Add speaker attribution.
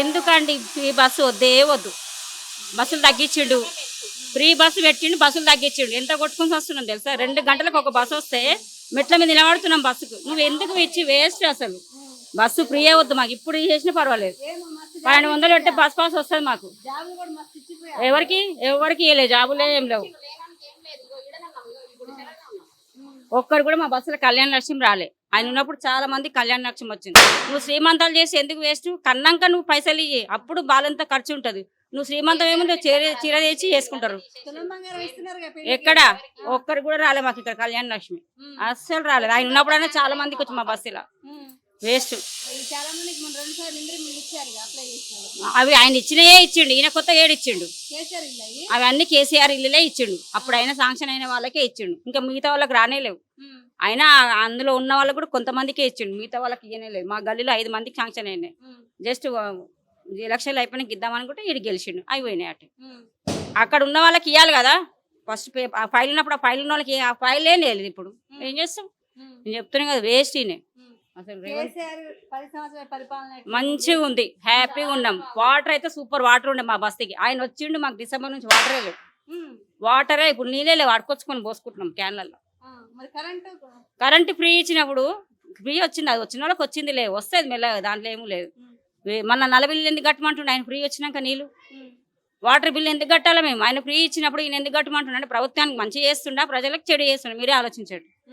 Speaker 1: ఎందుకండి free bus వద్దే వద్దు. బస్సులు తగ్గించిండు, ఫ్రీ బస్సు పెట్టిండు, బస్సులు తగ్గించిండు. ఎంత కొట్టుకొని వస్తున్నాం తెలుసా? 2 గంటలకు ఒక బస్సు వస్తే మెట్ల మీద నిలబడుతున్నాం బస్సుకు. నువ్వు ఎందుకు ఇచ్చి వేస్ట్ అసలు. బస్సు ఫ్రీయే వద్దు మాకు. ఇప్పుడు చేసినా పర్వాలేదు. 1200 పెడితే బస్ పాస్ వస్తుంది మాకు. ఎవరికి ఎవరికి ఇవ్వలేదు, జాబులే ఏం లేవు. ఒక్కరు కూడా మా బస్సులో కళ్యాణ లక్ష్యం రాలే. ఆయన ఉన్నప్పుడు చాలా మంది కళ్యాణ లక్ష్యం వచ్చింది. నువ్వు శ్రీమంతాలు చేసి ఎందుకు వేస్ట్? కన్నాక నువ్వు పైసలు ఇయ్యి, అప్పుడు బాలంతా ఖర్చు ఉంటుంది. నువ్వు శ్రీమంతం ఏముందో చీర తెచ్చి చేసుకుంటారు. ఎక్కడ ఒక్కరు కూడా రాలే మాకు ఇక్కడ కళ్యాణ లక్ష్మి, అస్సలు రాలేదు. ఆయన ఉన్నప్పుడైనా చాలా మందికి వచ్చి మా బస్సులో వేస్ట్. అవి ఆయన ఇచ్చినయే ఇచ్చిండు, ఈయన కొత్త ఏడు ఇచ్చిండు. అవి అన్ని కేసీఆర్ ఇల్లులే ఇచ్చిండు. అప్పుడు అయినా శాంక్షన్ అయిన వాళ్ళకే ఇచ్చిండు, ఇంకా మిగతా వాళ్ళకి రానేలేవు. అయినా అందులో ఉన్న వాళ్ళకి కూడా కొంతమందికే ఇచ్చిండు, మిగతా వాళ్ళకి ఇయ్యనే లేదు. మా గల్లీలో 5 మందికి శాంక్షన్ అయినాయి. జస్ట్ ఎలక్షన్లు అయిపోయినా ఇద్దామనుకుంటే ఈడు గెలిచిండు, అయిపోయినాయి. అటు అక్కడ ఉన్న వాళ్ళకి ఇవ్వాలి కదా ఫస్ట్. ఆ ఫైల్ ఉన్నప్పుడు ఆ ఫైల్ ఉన్న వాళ్ళకి ఆ ఫైలే లేదు. ఇప్పుడు ఏం చేస్తాం? నేను చెప్తున్నాను కదా, వేస్ట్ ఈయనే. అసలు మంచిగా ఉంది, హ్యాపీగా ఉన్నాం. వాటర్ అయితే సూపర్ వాటర్ ఉండే మా బస్తీకి. ఆయన వచ్చిండు, మాకు డిసెంబర్ నుంచి వాటరే లేవు. వాటరే ఇప్పుడు నీళ్ళే లేవు, అడుకొచ్చుకొని పోసుకుంటున్నాం క్యాన్లలో. కరెంట్ ఫ్రీ ఇచ్చినప్పుడు ఫ్రీ వచ్చింది, అది వచ్చిన వాళ్ళకి వచ్చింది లేదు, వస్తుంది మెల్లగా, దాంట్లో ఏమీ లేదు. మన 40 బిల్లు ఎందుకు కట్టమంటుండే? ఆయన ఫ్రీ వచ్చినాక నీళ్ళు. వాటర్ బిల్లు ఎందుకు కట్టాలి మేము? ఆయన ఫ్రీ ఇచ్చినప్పుడు ఈయన ఎందుకు కట్టమంటుండే? అంటే ప్రభుత్వానికి మంచి చేస్తుండా, ప్రజలకు చెడు చేస్తుండే? మీరే ఆలోచించండి.